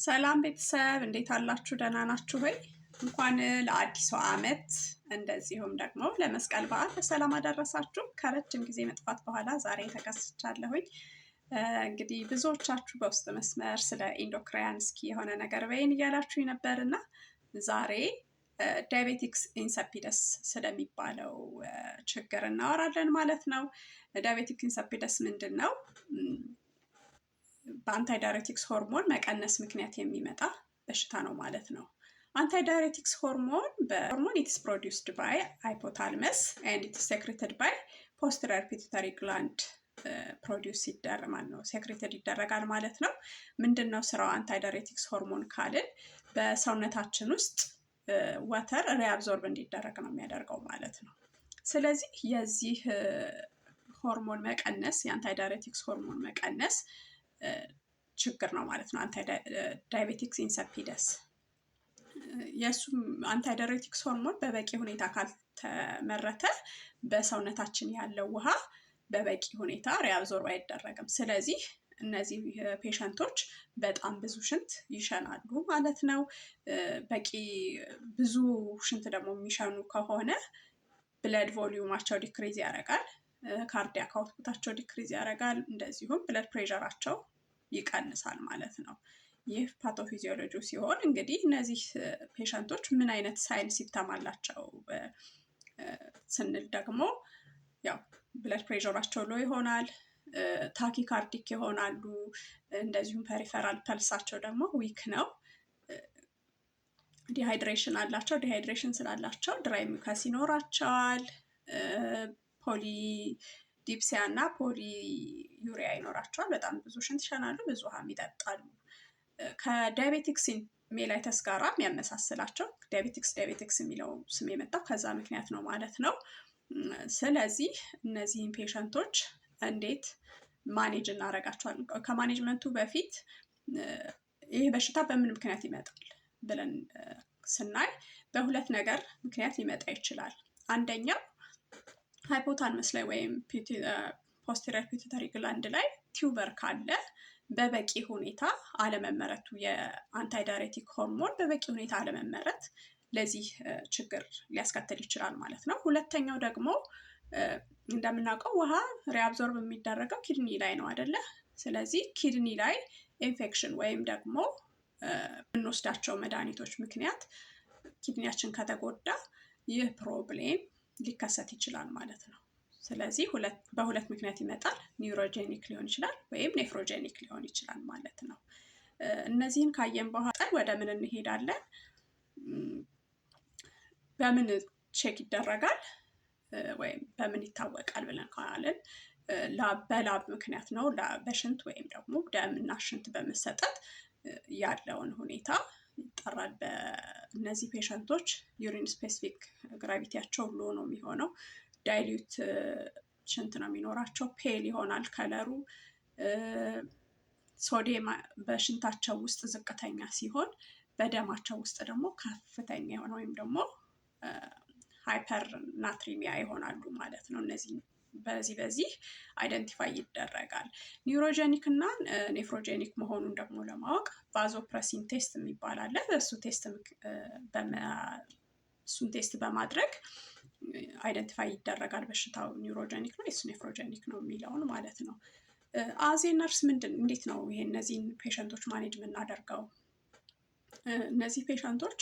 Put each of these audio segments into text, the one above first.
ሰላም ቤተሰብ እንዴት አላችሁ? ደህና ናችሁ ወይ? እንኳን ለአዲሱ ዓመት እንደዚሁም ደግሞ ለመስቀል በዓል በሰላም አደረሳችሁ። ከረጅም ጊዜ መጥፋት በኋላ ዛሬ ተከስቻለሁኝ። እንግዲህ ብዙዎቻችሁ በውስጥ መስመር ስለ ኢንዶክራያን እስኪ የሆነ ነገር በይን እያላችሁ ነበርና ዛሬ ዳያቤቲክስ ኢንሰፒደስ ስለሚባለው ችግር እናወራለን ማለት ነው። ዳያቤቲክ ኢንሰፒደስ ምንድን ነው? በአንታይዳይሬቲክስ ሆርሞን መቀነስ ምክንያት የሚመጣ በሽታ ነው ማለት ነው። አንታይዳይሬቲክስ ሆርሞን ኢትስ ፕሮዲውስድ ባይ ሃይፖታለመስ ኤንድ ኢትስ ሴክሬትድ ባይ ፖስተሪየር ፒቱታሪ ግላንድ ፕሮዲውስ ሴክሬትድ ይደረጋል ማለት ነው። ምንድነው ስራው? አንታይዳይሬቲክስ ሆርሞን ካልን በሰውነታችን ውስጥ ወተር ሪአብዞርብ እንዲደረግ ነው የሚያደርገው ማለት ነው። ስለዚህ የዚህ ሆርሞን መቀነስ የአንታይዳይሬቲክስ ሆርሞን መቀነስ ችግር ነው ማለት ነው። ዳያቤቲክስ ኢንሰፒደስ የእሱም አንታይዳይሬቲክስ ሆርሞን በበቂ ሁኔታ ካልተመረተ በሰውነታችን ያለው ውሃ በበቂ ሁኔታ ሪአብዞርብ አይደረግም። ስለዚህ እነዚህ ፔሸንቶች በጣም ብዙ ሽንት ይሸናሉ ማለት ነው። ብዙ ሽንት ደግሞ የሚሸኑ ከሆነ ብለድ ቮሊዩማቸው ዲክሪዝ ያደርጋል፣ ካርዲያክ አውትፑታቸው ዲክሪዝ ያደርጋል፣ እንደዚሁም ብለድ ፕሬሸራቸው ይቀንሳል ማለት ነው። ይህ ፓቶፊዚዮሎጂ ሲሆን እንግዲህ እነዚህ ፔሸንቶች ምን አይነት ሳይን ሲምፕተም አላቸው ስንል ደግሞ ያው ብለድ ፕሬሸራቸው ሎ ይሆናል፣ ታኪካርዲክ ይሆናሉ፣ እንደዚሁም ፐሪፈራል ፐልሳቸው ደግሞ ዊክ ነው። ዲሃይድሬሽን አላቸው። ዲሃይድሬሽን ስላላቸው ድራይ ሚውከስ ይኖራቸዋል። ፖሊ ዲፕሲያ እና ፖሊ ዩሪያ ይኖራቸዋል። በጣም ብዙ ሽንት ይሸናሉ፣ ብዙ ውሃም ይጠጣሉ። ከዳያቤቲክስ ሜላይተስ ጋራ የሚያመሳስላቸው ዳያቤቲክስ የሚለው ስም የመጣው ከዛ ምክንያት ነው ማለት ነው። ስለዚህ እነዚህን ፔሸንቶች እንዴት ማኔጅ እናደርጋቸዋለን? ከማኔጅመንቱ በፊት ይህ በሽታ በምን ምክንያት ይመጣል ብለን ስናይ በሁለት ነገር ምክንያት ሊመጣ ይችላል። አንደኛው ሃይፖታለመስ ላይ ወይም ፖስተሪየር ፒቱታሪ ግላንድ ላይ ቲዩበር ካለ በበቂ ሁኔታ አለመመረቱ፣ የአንታይዳይሬቲክ ሆርሞን በበቂ ሁኔታ አለመመረት ለዚህ ችግር ሊያስከትል ይችላል ማለት ነው። ሁለተኛው ደግሞ እንደምናውቀው ውሃ ሪአብዞርብ የሚደረገው ኪድኒ ላይ ነው አይደለ? ስለዚህ ኪድኒ ላይ ኢንፌክሽን ወይም ደግሞ የምንወስዳቸው መድኃኒቶች ምክንያት ኪድኒያችን ከተጎዳ ይህ ፕሮብሌም ሊከሰት ይችላል ማለት ነው። ስለዚህ በሁለት ምክንያት ይመጣል። ኒውሮጄኒክ ሊሆን ይችላል ወይም ኔፍሮጄኒክ ሊሆን ይችላል ማለት ነው። እነዚህን ካየን በኋላ ወደ ምን እንሄዳለን? በምን ቼክ ይደረጋል ወይም በምን ይታወቃል ብለን ካልን በላብ ምክንያት ነው። በሽንት ወይም ደግሞ ደም እና ሽንት በመሰጠት ያለውን ሁኔታ ይጠራል። በእነዚህ ፔሸንቶች ዩሪን ስፔሲፊክ ግራቪቲያቸው ሎ ነው የሚሆነው። ዳይሉት ሽንት ነው የሚኖራቸው። ፔል ይሆናል ከለሩ። ሶዲየም በሽንታቸው ውስጥ ዝቅተኛ ሲሆን በደማቸው ውስጥ ደግሞ ከፍተኛ የሆነ ወይም ደግሞ ሃይፐር ናትሪሚያ ይሆናሉ ማለት ነው። እነዚህ በዚህ አይደንቲፋይ ይደረጋል። ኒውሮጄኒክ እና ኔፍሮጄኒክ መሆኑን ደግሞ ለማወቅ ቫዞፕረሲን ቴስት የሚባል አለ። እሱን ቴስት በማድረግ አይደንቲፋይ ይደረጋል በሽታው ኒውሮጄኒክ ነው ወይስ ኔፍሮጄኒክ ነው የሚለውን ማለት ነው። አዜ ነርስ እንዴት ነው እነዚህን ፔሸንቶች ማኔጅ የምናደርገው? እነዚህ ፔሸንቶች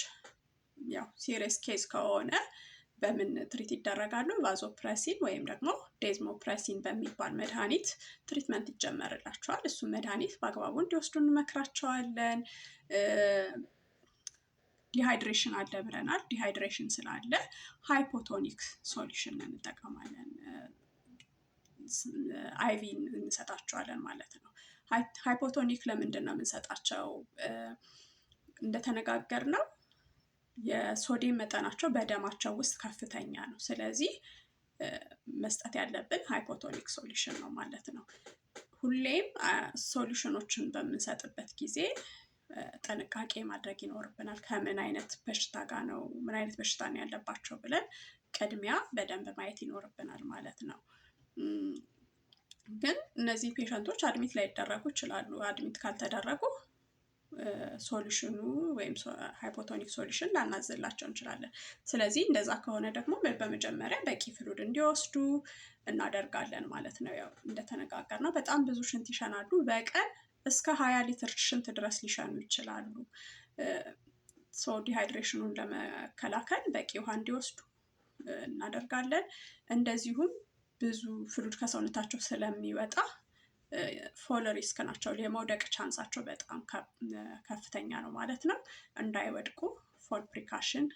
ያው ሲሪየስ ኬዝ ከሆነ በምን ትሪት ይደረጋሉ? ቫዞፕረሲን ወይም ደግሞ ዴዝሞፕረሲን በሚባል መድኃኒት ትሪትመንት ይጀመርላቸዋል። እሱ መድኃኒት በአግባቡ እንዲወስዱ እንመክራቸዋለን። ዲሃይድሬሽን አለ ብለናል። ዲሃይድሬሽን ስላለ ሃይፖቶኒክ ሶሉሽን እንጠቀማለን። አይቪ እንሰጣቸዋለን ማለት ነው። ሃይፖቶኒክ ለምንድን ነው የምንሰጣቸው? እንደተነጋገርነው የሶዲየም መጠናቸው በደማቸው ውስጥ ከፍተኛ ነው። ስለዚህ መስጠት ያለብን ሃይፖቶኒክ ሶሉሽን ነው ማለት ነው። ሁሌም ሶሉሽኖችን በምንሰጥበት ጊዜ ጥንቃቄ ማድረግ ይኖርብናል። ከምን አይነት በሽታ ጋር ነው፣ ምን አይነት በሽታ ነው ያለባቸው ብለን ቅድሚያ በደንብ ማየት ይኖርብናል ማለት ነው። ግን እነዚህ ፔሸንቶች አድሚት ላይደረጉ ይችላሉ። አድሚት ካልተደረጉ ሶሉሽኑ ወይም ሃይፖቶኒክ ሶሉሽን ላናዝላቸው እንችላለን። ስለዚህ እንደዛ ከሆነ ደግሞ በመጀመሪያ በቂ ፍሉድ እንዲወስዱ እናደርጋለን ማለት ነው። ያው እንደተነጋገርነው በጣም ብዙ ሽንት ይሸናሉ። በቀን እስከ 20 ሊትር ሽንት ድረስ ሊሸኑ ይችላሉ። ዲሃይድሬሽኑን ለመከላከል በቂ ውሃ እንዲወስዱ እናደርጋለን። እንደዚሁም ብዙ ፍሉድ ከሰውነታቸው ስለሚወጣ ፎል ሪስክ ናቸው፣ የመውደቅ ቻንሳቸው በጣም ከፍተኛ ነው ማለት ነው። እንዳይወድቁ ፎል ፕሪካሽን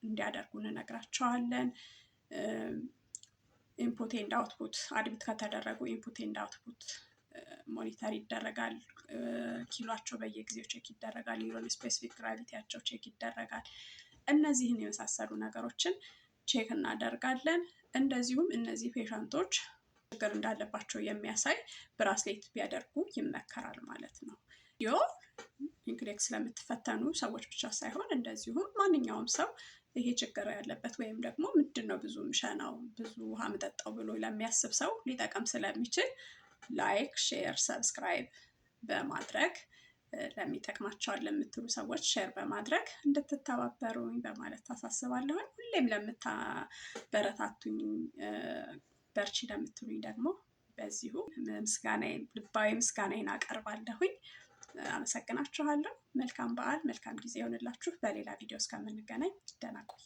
እንዲያደርጉ እንነግራቸዋለን። ኢንፑት ኤንድ አውትፑት አድሚት ከተደረጉ ኢንፑት ኤንድ አውትፑት ሞኒተር ይደረጋል። ኪሏቸው በየጊዜው ቼክ ይደረጋል። ኒውሮን ስፔሲፊክ ግራቪቲያቸው ቼክ ይደረጋል። እነዚህን የመሳሰሉ ነገሮችን ቼክ እናደርጋለን። እንደዚሁም እነዚህ ፔሸንቶች ችግር እንዳለባቸው የሚያሳይ ብራስሌት ቢያደርጉ ይመከራል ማለት ነው። ኢንክሌክስ ስለምትፈተኑ ሰዎች ብቻ ሳይሆን እንደዚሁም ማንኛውም ሰው ይሄ ችግር ያለበት ወይም ደግሞ ምንድነው ብዙ ምሸናው ብዙ ውሃ መጠጣው ብሎ ለሚያስብ ሰው ሊጠቀም ስለሚችል ላይክ፣ ሼር፣ ሰብስክራይብ በማድረግ ለሚጠቅማቸዋል ለምትሉ ሰዎች ሼር በማድረግ እንድትተባበሩኝ በማለት ታሳስባለሁ። ሁሌም ለምታበረታቱኝ በርቺ ለምትሉኝ ደግሞ በዚሁ ምስጋናዬን ልባዊ ምስጋናዬን አቀርባለሁኝ። አመሰግናችኋለሁ። መልካም በዓል፣ መልካም ጊዜ ይሆንላችሁ። በሌላ ቪዲዮ እስከምንገናኝ ደህና ቆዩ።